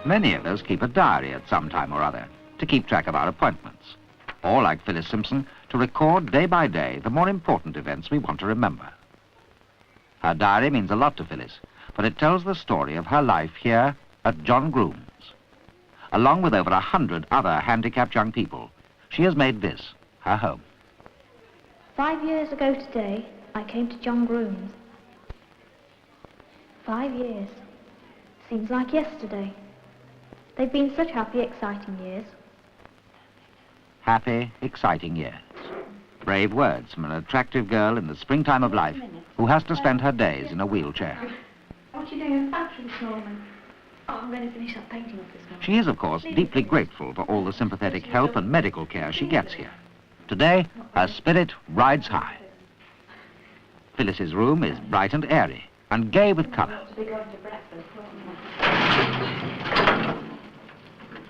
Many of us keep a diary at some time or other to keep track of our appointments, or, like Phyllis Simpson, to record day by day the more important events we want to remember. Her diary means a lot to Phyllis, for it tells the story of her life here at John Grooms. Along with over 100 other handicapped young people, she has made this her home. 5 years ago today, I came to John Grooms. 5 years. Seems like yesterday. They've been such happy, exciting years. Happy, exciting years. Brave words from an attractive girl in the springtime of life who has to spend her days in a wheelchair. What are you doing in the factory this morning? Oh, I'm going to finish up painting up this morning. She is, of course, deeply grateful for all the sympathetic help and medical care she gets here. Today, her spirit rides high. Phyllis's room is bright and airy and gay with colour.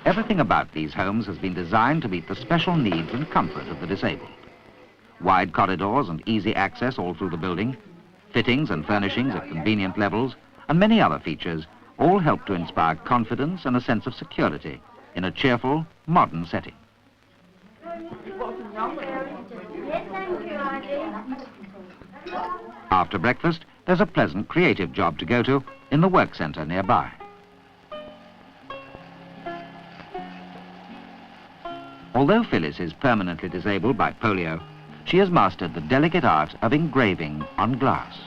Everything about these homes has been designed to meet the special needs and comfort of the disabled. Wide corridors and easy access all through the building, fittings and furnishings at convenient levels, and many other features all help to inspire confidence and a sense of security in a cheerful, modern setting. After breakfast, there's a pleasant creative job to go to in the work centre nearby. Although Phyllis is permanently disabled by polio, she has mastered the delicate art of engraving on glass.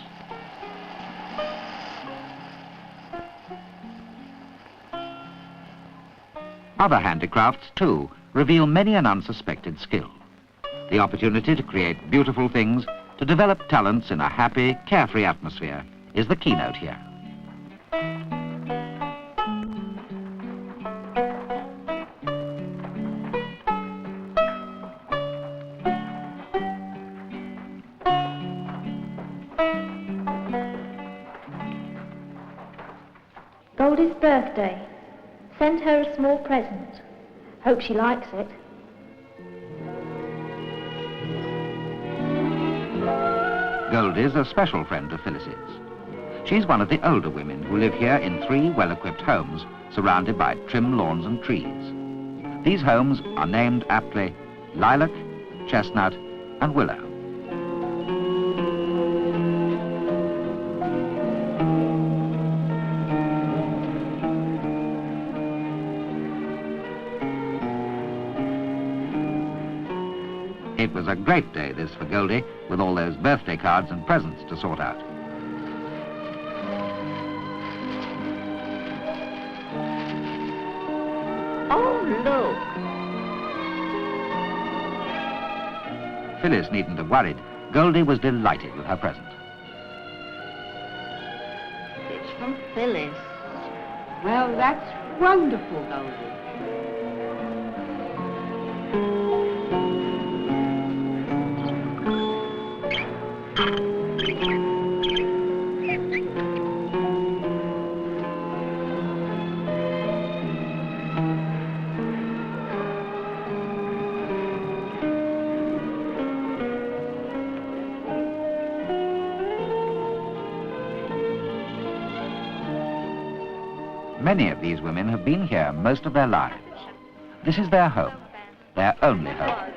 Other handicrafts, too, reveal many an unsuspected skill. The opportunity to create beautiful things, to develop talents in a happy, carefree atmosphere, is the keynote here. Goldie's birthday. Send her a small present. Hope she likes it. Goldie's a special friend of Phyllis's. She's one of the older women who live here in 3 well-equipped homes surrounded by trim lawns and trees. These homes are named aptly Lilac, Chestnut and Willow. It was a great day, this, for Goldie, with all those birthday cards and presents to sort out. Oh, look! Phyllis needn't have worried. Goldie was delighted with her present. It's from Phyllis. Well, that's wonderful, Goldie. Many of these women have been here most of their lives. This is their home, their only home.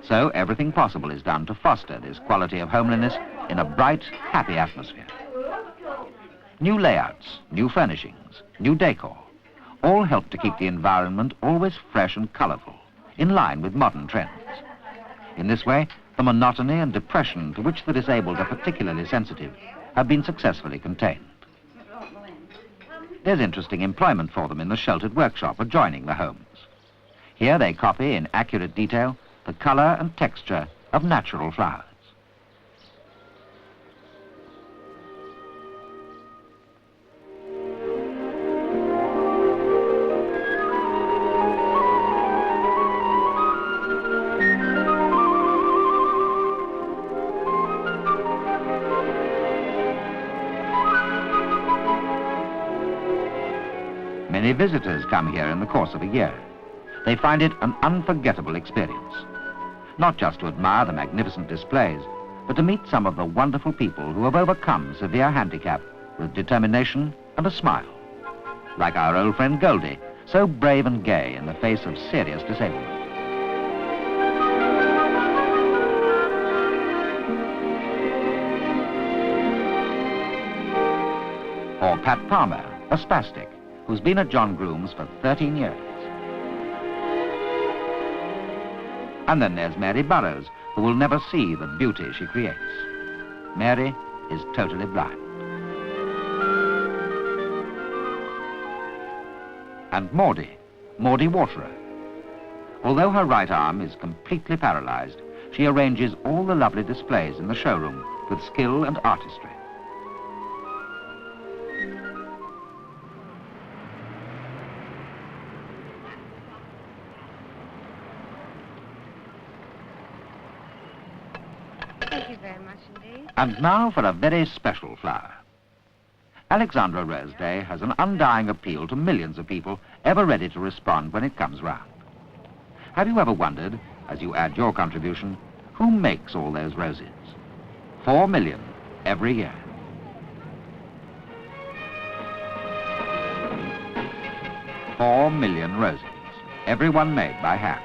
So everything possible is done to foster this quality of homeliness in a bright, happy atmosphere. New layouts, new furnishings, new decor, all help to keep the environment always fresh and colourful, in line with modern trends. In this way, the monotony and depression to which the disabled are particularly sensitive have been successfully contained. There's interesting employment for them in the sheltered workshop adjoining the homes. Here they copy in accurate detail the colour and texture of natural flowers. Many visitors come here in the course of a year. They find it an unforgettable experience, not just to admire the magnificent displays, but to meet some of the wonderful people who have overcome severe handicap with determination and a smile. Like our old friend Goldie, so brave and gay in the face of serious disablement. Or Pat Palmer, a spastic, who's been at John Grooms for 13 years. And then there's Mary Burrows, who will never see the beauty she creates. Mary is totally blind. And Maudie Waterer. Although her right arm is completely paralyzed, she arranges all the lovely displays in the showroom with skill and artistry. Thank you very much indeed. And now for a very special flower. Alexandra Rose Day has an undying appeal to millions of people ever ready to respond when it comes round. Have you ever wondered, as you add your contribution, who makes all those roses? 4 million every year. Four million roses, every one made by hand.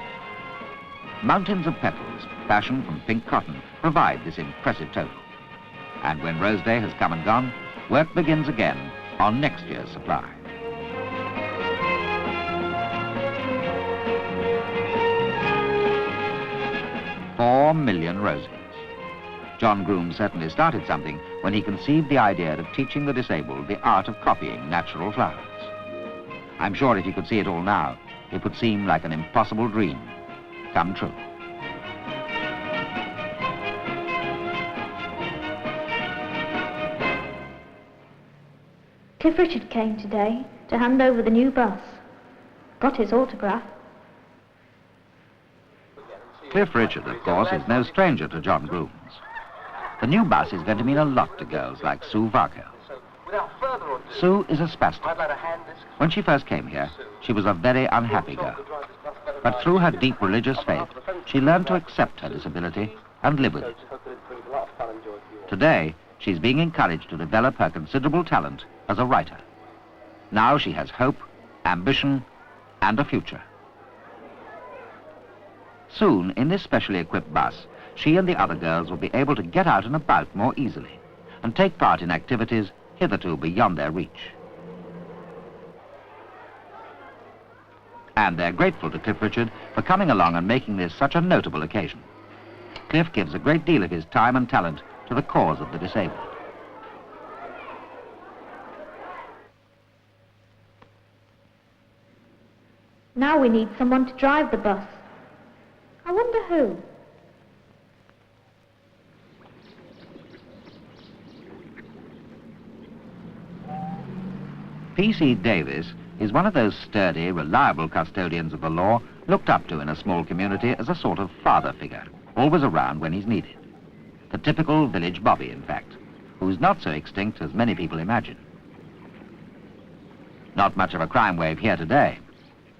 Mountains of petals, fashioned from pink cotton, provide this impressive total. And when Rose Day has come and gone, work begins again on next year's supply. Four million roses. John Grooms certainly started something when he conceived the idea of teaching the disabled the art of copying natural flowers. I'm sure if you could see it all now, it would seem like an impossible dream come true. Cliff Richard came today to hand over the new bus. Got his autograph. Cliff Richard, of course, is no stranger to John Grooms. The new bus is going to mean a lot to girls like Sue Varco. Sue is a spastic. When she first came here, she was a very unhappy girl. But through her deep religious faith, she learned to accept her disability and live with it. Today, she's being encouraged to develop her considerable talent as a writer. Now she has hope, ambition, and a future. Soon, in this specially equipped bus, she and the other girls will be able to get out and about more easily and take part in activities hitherto beyond their reach. And they're grateful to Cliff Richard for coming along and making this such a notable occasion. Cliff gives a great deal of his time and talent to the cause of the disabled. Now we need someone to drive the bus. I wonder who? P.C. Davis is one of those sturdy, reliable custodians of the law looked up to in a small community as a sort of father figure, always around when he's needed. The typical village bobby, in fact, who's not so extinct as many people imagine. Not much of a crime wave here today,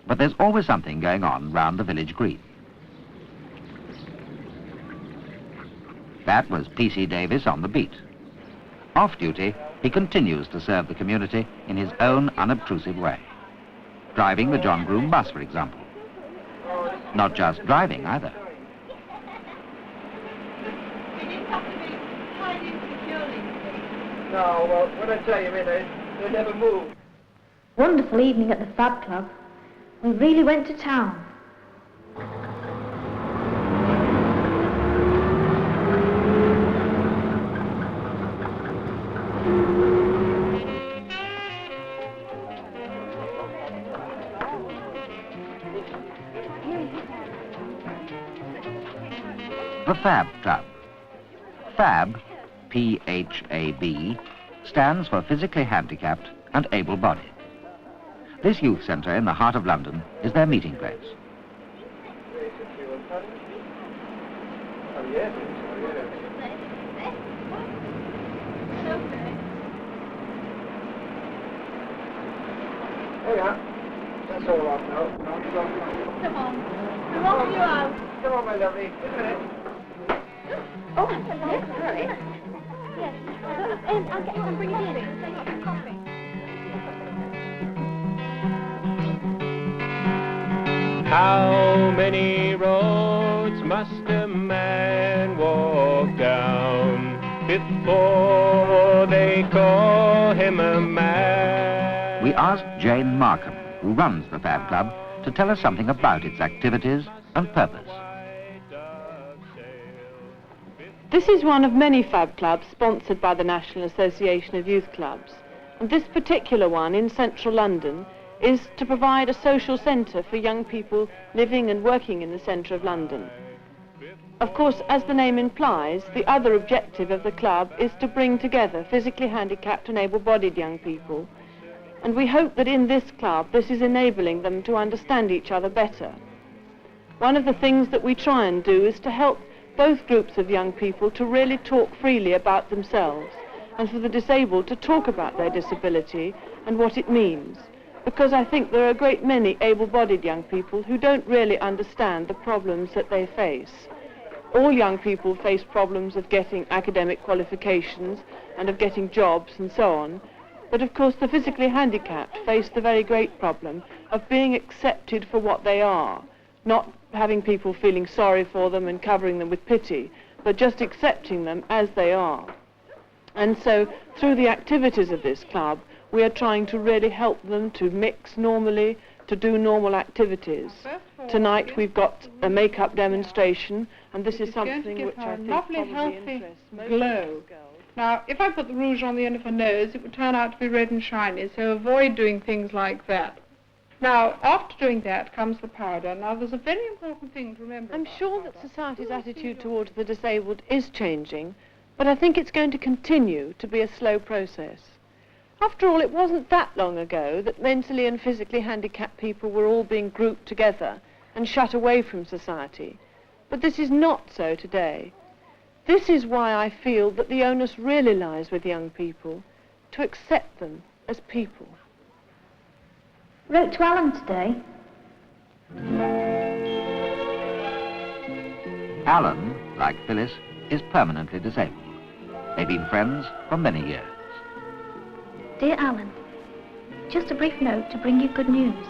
but there's always something going on round the village green. That was P.C. Davis on the beat. Off duty, he continues to serve the community in his own unobtrusive way. Driving the John Groom bus, for example. Not just driving, either. No, well, when I tell you, they never move. Wonderful evening at the Fab Club. We really went to town. The Fab Club. Fab, P-H-A-B, stands for physically handicapped and able-bodied. This youth centre in the heart of London is their meeting place. Oh, we are. That's all off now. Come on. Come on, you out. Come on, my lovely. Just a minute. Oh, yes, hurry. Yes. I'll get and bring it in. Coffee. How many roads must a man walk down before they call him a man? We asked Jane Markham, who runs the Fab Club, to tell us something about its activities and purpose. This is one of many Fab Clubs sponsored by the National Association of Youth Clubs. And this particular one in central London is to provide a social centre for young people living and working in the centre of London. Of course, as the name implies, the other objective of the club is to bring together physically handicapped and able-bodied young people. And we hope that in this club, this is enabling them to understand each other better. One of the things that we try and do is to help both groups of young people to really talk freely about themselves, and for the disabled to talk about their disability and what it means. Because I think there are a great many able-bodied young people who don't really understand the problems that they face. All young people face problems of getting academic qualifications and of getting jobs and so on. But of course the physically handicapped face the very great problem of being accepted for what they are, not having people feeling sorry for them and covering them with pity, but just accepting them as they are. And so through the activities of this club, we are trying to really help them to mix normally, to do normal activities. Tonight we've got a make-up demonstration, and this is something which I think lovely, probably healthy interests most glow. of these girls. Now, if I put the rouge on the end of her nose, it would turn out to be red and shiny, so avoid doing things like that. Now, after doing that comes the powder. Now, there's a very important thing to remember. I'm sure that society's attitude towards the disabled is changing, but I think it's going to continue to be a slow process. After all, it wasn't that long ago that mentally and physically handicapped people were all being grouped together and shut away from society. But this is not so today. This is why I feel that the onus really lies with young people, to accept them as people. Wrote to Alan today. Alan, like Phyllis, is permanently disabled. They've been friends for many years. Dear Alan, just a brief note to bring you good news.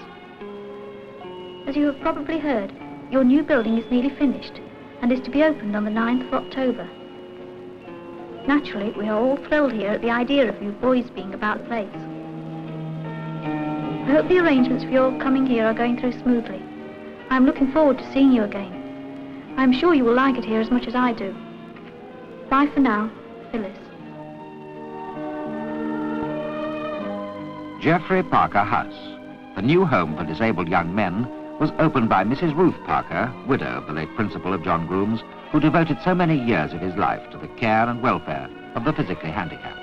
As you have probably heard, your new building is nearly finished and is to be opened on the 9th of October. Naturally, we are all thrilled here at the idea of you boys being about the place. I hope the arrangements for your coming here are going through smoothly. I am looking forward to seeing you again. I am sure you will like it here as much as I do. Bye for now, Phyllis. Geoffrey Parker House, the new home for disabled young men, was opened by Mrs. Ruth Parker, widow of the late principal of John Grooms, who devoted so many years of his life to the care and welfare of the physically handicapped.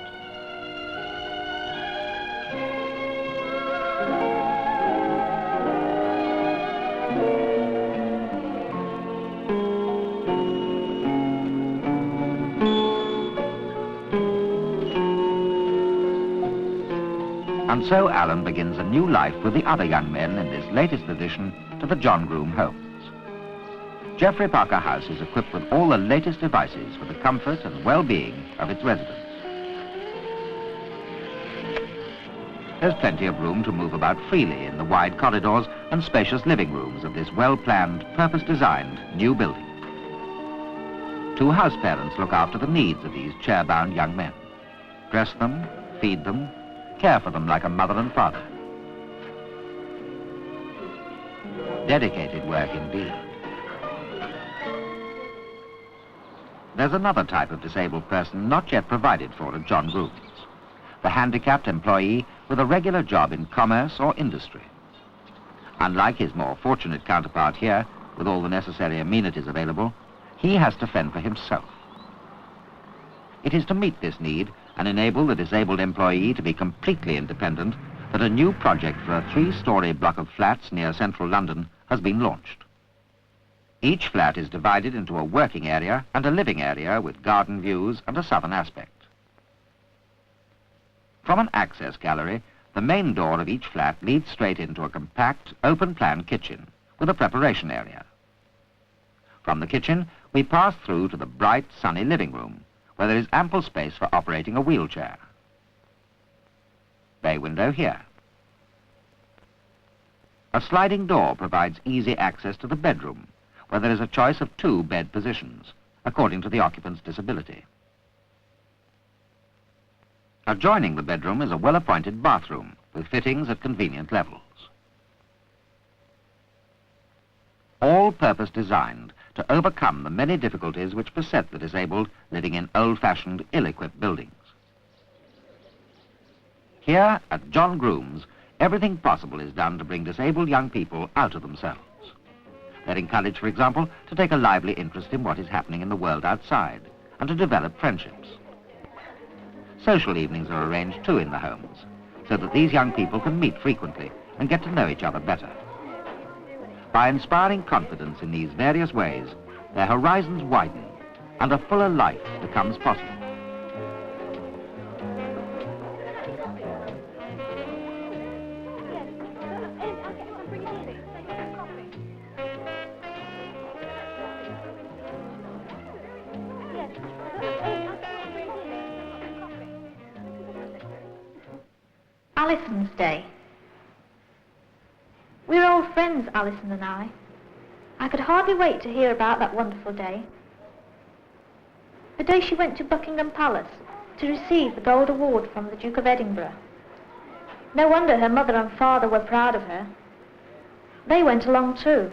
And so Alan begins a new life with the other young men in this latest addition to the John Groom homes. Geoffrey Parker House is equipped with all the latest devices for the comfort and well-being of its residents. There's plenty of room to move about freely in the wide corridors and spacious living rooms of this well-planned, purpose-designed new building. Two house parents look after the needs of these chair-bound young men. Dress them, feed them, care for them like a mother and father. Dedicated work indeed. There's another type of disabled person not yet provided for at John Grooms, the handicapped employee with a regular job in commerce or industry. Unlike his more fortunate counterpart here, with all the necessary amenities available, he has to fend for himself. It is to meet this need and enable the disabled employee to be completely independent that a new project for a 3-story block of flats near central London has been launched. Each flat is divided into a working area and a living area with garden views and a southern aspect. From an access gallery, The main door of each flat leads straight into a compact, open-plan kitchen with a preparation area. From the kitchen, we pass through to the bright, sunny living room, where there is ample space for operating a wheelchair. Bay window here. A sliding door provides easy access to the bedroom, where there is a choice of 2 bed positions, according to the occupant's disability. Adjoining the bedroom is a well-appointed bathroom with fittings at convenient levels. All purpose designed to overcome the many difficulties which beset the disabled living in old-fashioned, ill-equipped buildings. Here at John Grooms, everything possible is done to bring disabled young people out of themselves. They're encouraged, for example, to take a lively interest in what is happening in the world outside and to develop friendships. Social evenings are arranged too in the homes, so that these young people can meet frequently and get to know each other better. By inspiring confidence in these various ways, their horizons widen and a fuller life becomes possible. Alison's Day. We're old friends, Alison and I. I could hardly wait to hear about that wonderful day. The day she went to Buckingham Palace to receive the Gold Award from the Duke of Edinburgh. No wonder her mother and father were proud of her. They went along too.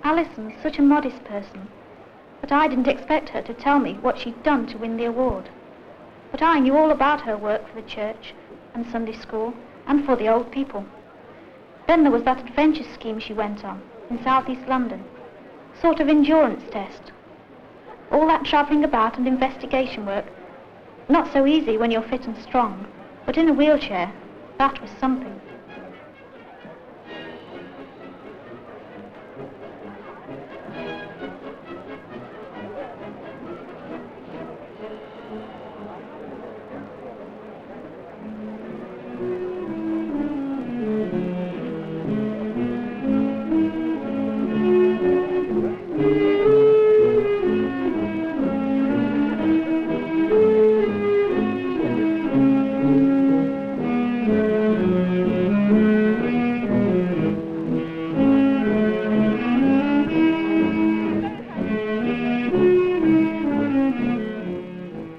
Alison's such a modest person, but I didn't expect her to tell me what she'd done to win the award. But I knew all about her work for the church and Sunday school and for the old people. Then there was that adventure scheme she went on in southeast London, sort of endurance test. All that travelling about and investigation work, not so easy when you're fit and strong, but in a wheelchair, that was something.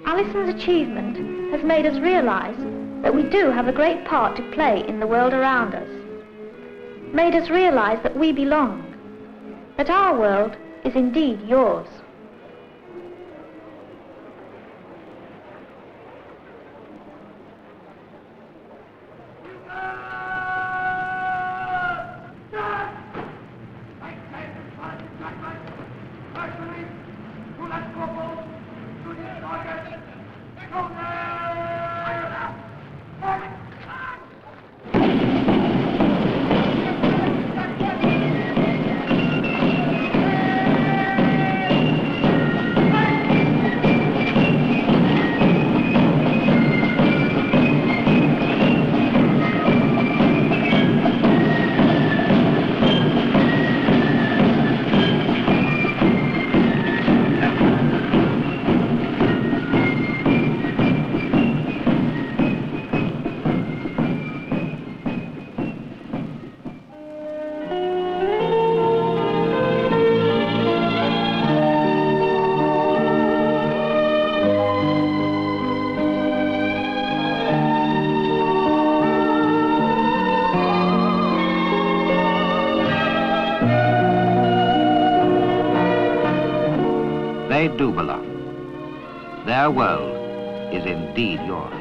Alison's achievement has made us realise that we do have a great part to play in the world around us. Made us realise that we belong, that our world is indeed yours. do belong. Their world is indeed yours.